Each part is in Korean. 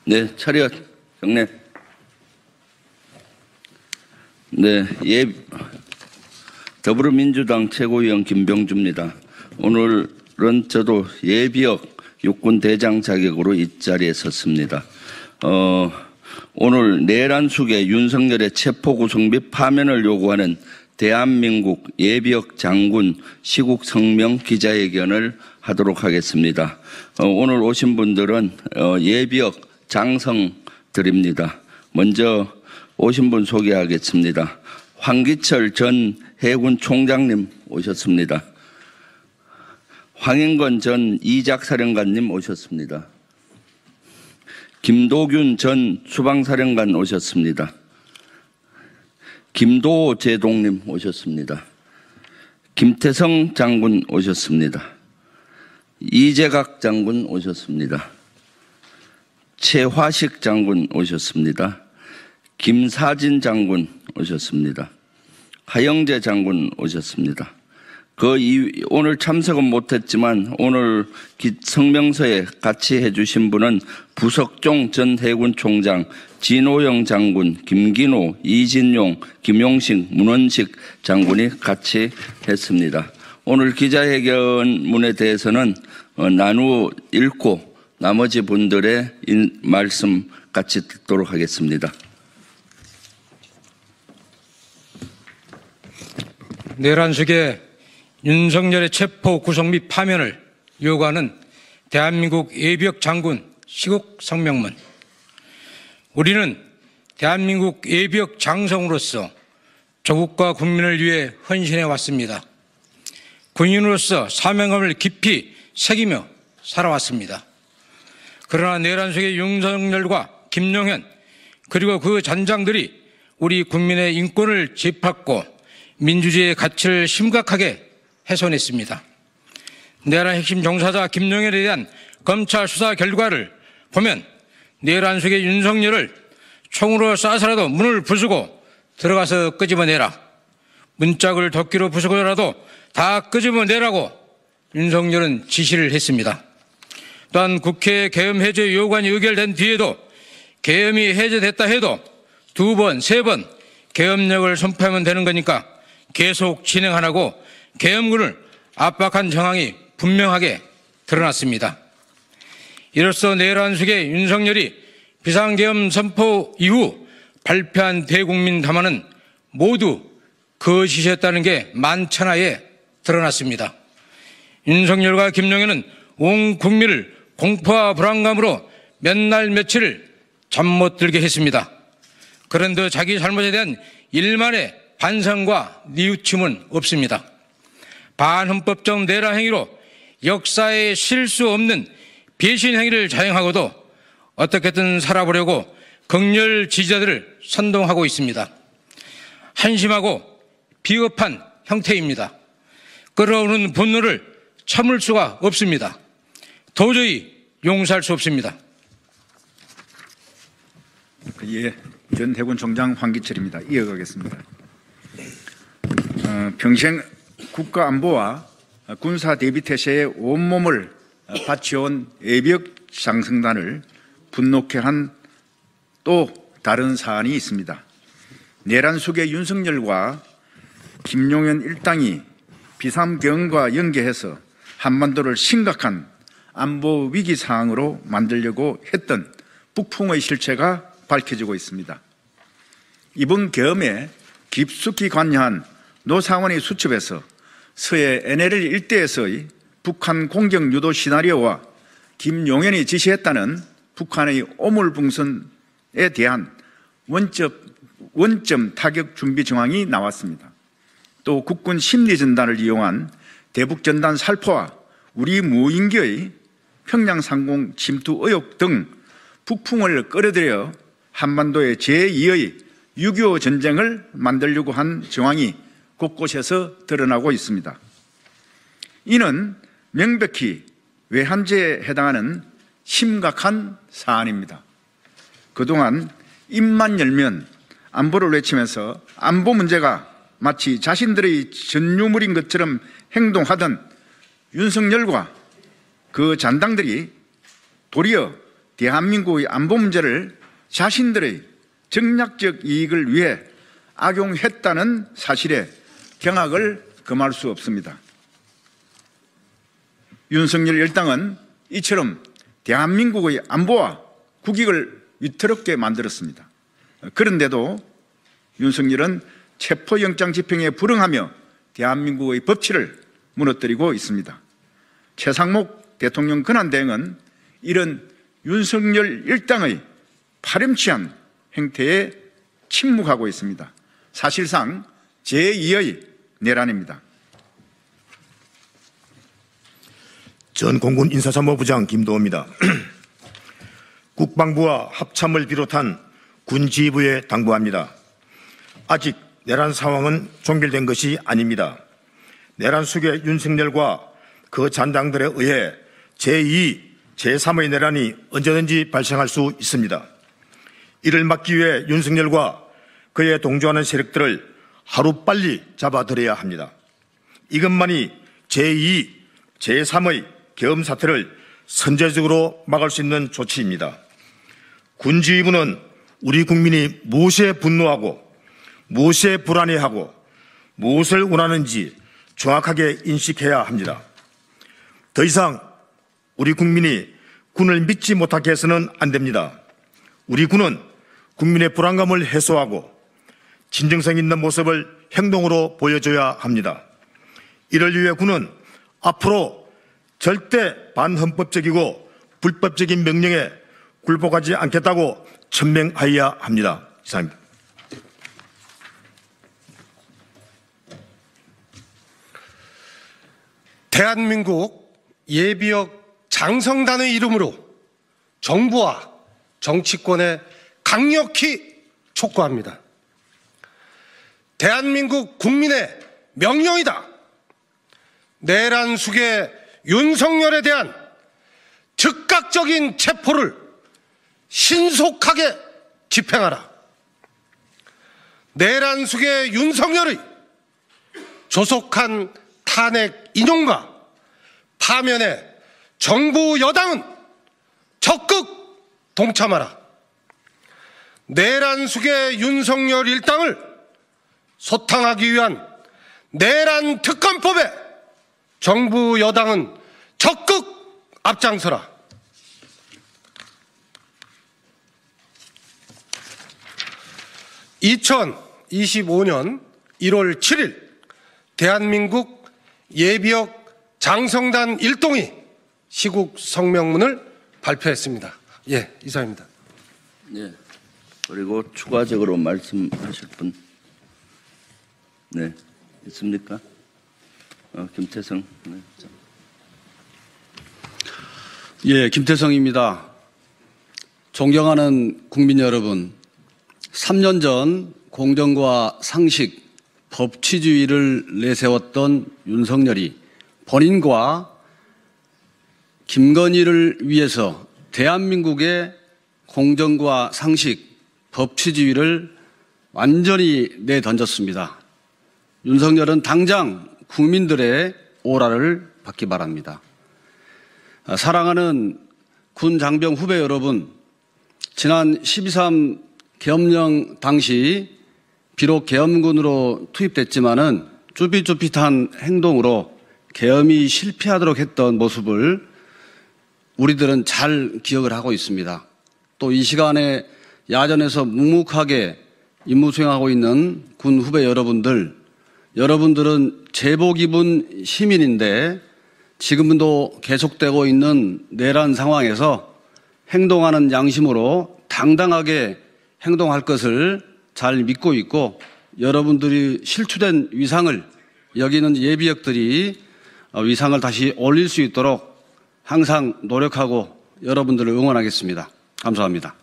네, 차렷. 경례. 네, 더불어민주당 최고위원 김병주입니다. 오늘은 저도 예비역 육군대장 자격으로 이 자리에 섰습니다. 오늘 내란숙의 윤석열의 체포구속 및 파면을 요구하는 대한민국 예비역 장군 시국 성명 기자회견을 하도록 하겠습니다. 오늘 오신 분들은 예비역 장성들입니다. 먼저 오신 분 소개하겠습니다. 황기철 전 해군 총장님 오셨습니다. 황인건 전 이작사령관님 오셨습니다. 김도균 전 수방사령관 오셨습니다. 김도호 제동님 오셨습니다. 김태성 장군 오셨습니다. 이재각 장군 오셨습니다. 최화식 장군 오셨습니다. 김사진 장군 오셨습니다. 하영재 장군 오셨습니다. 오늘 참석은 못했지만 오늘 성명서에 같이 해주신 분은 부석종 전 해군 총장, 진호영 장군, 김기노, 이진용, 김용식, 문원식 장군이 같이 했습니다. 오늘 기자회견문에 대해서는 나누어 읽고 나머지 분들의 말씀 같이 듣도록 하겠습니다. 내란숙의 윤석열의 체포, 구속 및 파면을 요구하는 대한민국 예비역 장군 시국 성명문. 우리는 대한민국 예비역 장성으로서 조국과 국민을 위해 헌신해 왔습니다. 군인으로서 사명감을 깊이 새기며 살아왔습니다. 그러나 내란숙의 윤석열과 김용현 그리고 그 잔장들이 우리 국민의 인권을 짓밟고 민주주의의 가치를 심각하게 훼손했습니다. 내란 핵심 종사자 김용현에 대한 검찰 수사 결과를 보면 내란숙의 윤석열을 총으로 쏴서라도 문을 부수고 들어가서 끄집어내라. 문짝을 도끼로 부수고라도 다 끄집어내라고 윤석열은 지시를 했습니다. 또한 국회 계엄 해제 요구안이 의결된 뒤에도 계엄이 해제됐다 해도 2번, 3번 계엄령을 선포하면 되는 거니까 계속 진행하라고 계엄군을 압박한 정황이 분명하게 드러났습니다. 이로써 내란숙의 윤석열이 비상계엄 선포 이후 발표한 대국민 담화는 모두 거짓이었다는 게 만천하에 드러났습니다. 윤석열과 김용현은 온 국민을 공포와 불안감으로 몇 날 며칠을 잠 못 들게 했습니다. 그런데 자기 잘못에 대한 일만의 반성과 뉘우침은 없습니다. 반헌법적 내란 행위로 역사에 쉴 수 없는 배신 행위를 자행하고도 어떻게든 살아보려고 극렬 지지자들을 선동하고 있습니다. 한심하고 비겁한 형태입니다. 끓어오르는 분노를 참을 수가 없습니다. 도저히 용서할 수 없습니다. 예, 전 해군 총장 황기철입니다. 이어가겠습니다. 평생 국가안보와 군사대비태세에 온몸을 바치온 예비역 장성단을 분노케 한 또 다른 사안이 있습니다. 내란숙의 윤석열과 김용현 일당이 비상계엄과 연계해서 한반도를 심각한 안보 위기 상황으로 만들려고 했던 북풍의 실체가 밝혀지고 있습니다. 이번 계엄에 깊숙이 관여한 노상원의 수첩에서 서해 NLL 일대에서의 북한 공격 유도 시나리오와 김용현이 지시했다는 북한의 오물풍선에 대한 원점 타격 준비 정황이 나왔습니다. 또 국군 심리전단을 이용한 대북전단 살포와 우리 무인기의 평양상공 침투 의혹 등 북풍을 끌어들여 한반도의 제2의 6.25 전쟁을 만들려고 한 정황이 곳곳에서 드러나고 있습니다. 이는 명백히 외환죄에 해당하는 심각한 사안입니다. 그동안 입만 열면 안보를 외치면서 안보 문제가 마치 자신들의 전유물인 것처럼 행동하던 윤석열과 그 잔당들이 도리어 대한민국의 안보 문제를 자신들의 정략적 이익을 위해 악용했다는 사실에 경악을 금할 수 없습니다. 윤석열 일당은 이처럼 대한민국의 안보와 국익을 위태롭게 만들었습니다. 그런데도 윤석열은 체포영장 집행에 불응하며 대한민국의 법치를 무너뜨리고 있습니다. 최상목 대통령 권한대행은 이런 윤석열 일당의 파렴치한 행태에 침묵하고 있습니다. 사실상 제2의 내란입니다. 전 공군 인사참모부장 김도호입니다. 국방부와 합참을 비롯한 군지휘부에 당부합니다. 아직 내란 상황은 종결된 것이 아닙니다. 내란 수괴 윤석열과 그 잔당들에 의해 제2, 제3의 내란이 언제든지 발생할 수 있습니다. 이를 막기 위해 윤석열과 그에 동조하는 세력들을 하루빨리 잡아들여야 합니다. 이것만이 제2, 제3의 계엄 사태를 선제적으로 막을 수 있는 조치입니다. 군지휘부는 우리 국민이 무엇에 분노하고 무엇에 불안해하고 무엇을 원하는지 정확하게 인식해야 합니다. 더 이상 우리 국민이 군을 믿지 못하게 해서는 안 됩니다. 우리 군은 국민의 불안감을 해소하고 진정성 있는 모습을 행동으로 보여줘야 합니다. 이를 위해 군은 앞으로 절대 반헌법적이고 불법적인 명령에 굴복하지 않겠다고 천명하여야 합니다. 이상입니다. 대한민국 예비역 장성단의 이름으로 정부와 정치권에 강력히 촉구합니다. 대한민국 국민의 명령이다. 내란 수괴 윤석열에 대한 즉각적인 체포를 신속하게 집행하라. 내란 수괴 윤석열의 조속한 탄핵 인용과 파면에 정부 여당은 적극 동참하라. 내란 수괴 윤석열 일당을 소탕하기 위한 내란 특검법에 정부 여당은 적극 앞장서라. (2025년 1월 7일) 대한민국 예비역 장성단 1동이 시국 성명문을 발표했습니다. 예, 이상입니다. 예. 그리고 추가적으로 말씀하실 분, 네, 있습니까? 김태성. 네. 예, 김태성입니다. 존경하는 국민 여러분, 3년 전 공정과 상식, 법치주의를 내세웠던 윤석열이 본인과 김건희를 위해서 대한민국의 공정과 상식, 법치주의를 완전히 내던졌습니다. 윤석열은 당장 국민들의 오라를 받기 바랍니다. 사랑하는 군 장병 후배 여러분, 지난 12.3 계엄령 당시 비록 계엄군으로 투입됐지만은 쭈삣쭈삣한 행동으로 계엄이 실패하도록 했던 모습을 우리들은 잘 기억을 하고 있습니다. 또 이 시간에 야전에서 묵묵하게 임무 수행하고 있는 군 후배 여러분들은 제복 입은 시민인데 지금도 계속되고 있는 내란 상황에서 행동하는 양심으로 당당하게 행동할 것을 잘 믿고 있고, 여러분들이 실추된 위상을 여기는 예비역들이 위상을 다시 올릴 수 있도록 항상 노력하고 여러분들을 응원하겠습니다. 감사합니다.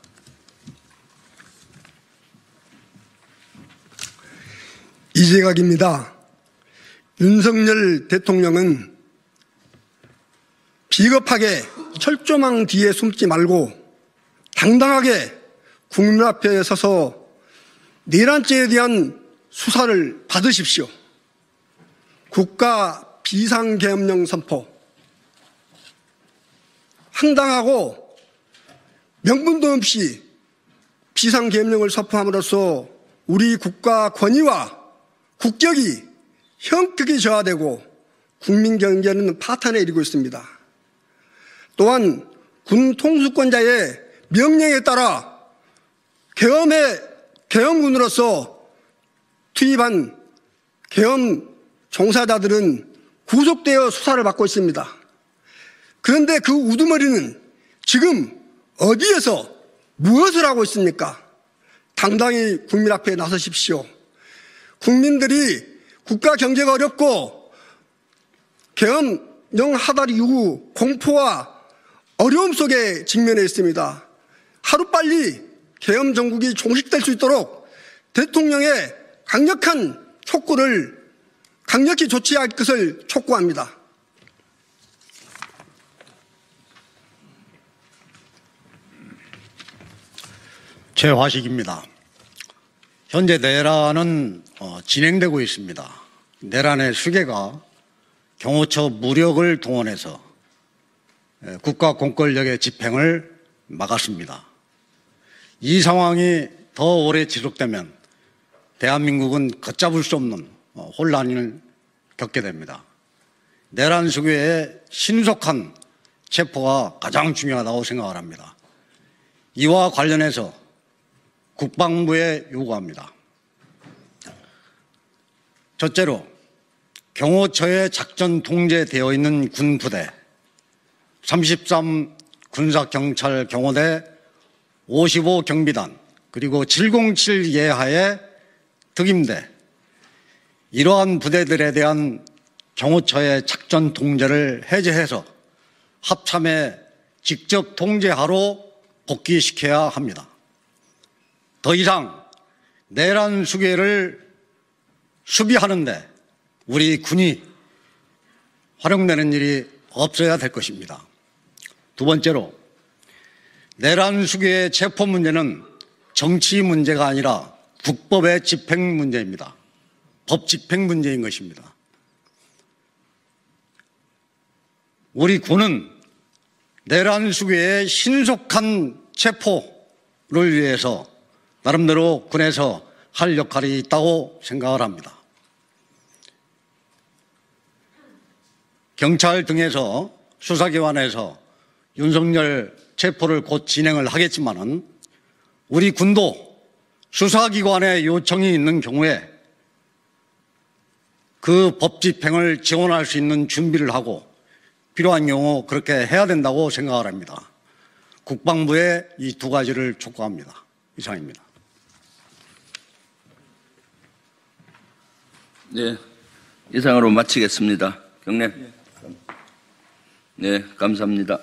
이재각입니다. 윤석열 대통령은 비겁하게 철조망 뒤에 숨지 말고 당당하게 국민 앞에 서서 내란죄에 대한 수사를 받으십시오. 국가 비상계엄령 선포, 황당하고 명분도 없이 비상계엄령을 선포함으로써 우리 국가 권위와 국격이 형격히 저하되고 국민 경제는 파탄에 이르고 있습니다. 또한 군 통수권자의 명령에 따라 계엄군으로서 투입한 계엄 종사자들은 구속되어 수사를 받고 있습니다. 그런데 그 우두머리는 지금 어디에서 무엇을 하고 있습니까? 당당히 국민 앞에 나서십시오. 국민들이 국가 경제가 어렵고 계엄령 하달 이후 공포와 어려움 속에 직면해 있습니다. 하루빨리 계엄 정국이 종식될 수 있도록 대통령의 강력한 촉구를 강력히 조치할 것을 촉구합니다. 최화식입니다. 현재 내란은 진행되고 있습니다. 내란의 수괴가 경호처 무력을 동원해서 국가 공권력의 집행을 막았습니다. 이 상황이 더 오래 지속되면 대한민국은 걷잡을 수 없는 혼란을 겪게 됩니다. 내란 수괴의 신속한 체포가 가장 중요하다고 생각을 합니다. 이와 관련해서 국방부에 요구합니다. 첫째로 경호처에 작전 통제되어 있는 군부대 33 군사경찰 경호대 55 경비단 그리고 707 예하의 특임대 이러한 부대들에 대한 경호처의 작전 통제를 해제해서 합참에 직접 통제하러 복귀시켜야 합니다. 더 이상 내란 수괴를 수비하는데 우리 군이 활용되는 일이 없어야 될 것입니다. 두 번째로 내란 수괴의 체포 문제는 정치 문제가 아니라 국법의 집행 문제입니다. 법 집행 문제인 것입니다. 우리 군은 내란 수괴의 신속한 체포를 위해서 나름대로 군에서 할 역할이 있다고 생각을 합니다. 경찰 등에서 수사기관에서 윤석열 체포를 곧 진행을 하겠지만은 우리 군도 수사기관의 요청이 있는 경우에 그 법 집행을 지원할 수 있는 준비를 하고 필요한 경우 그렇게 해야 된다고 생각을 합니다. 국방부에 이 두 가지를 촉구합니다. 이상입니다. 네, 이상으로 마치겠습니다. 경례. 네, 감사합니다.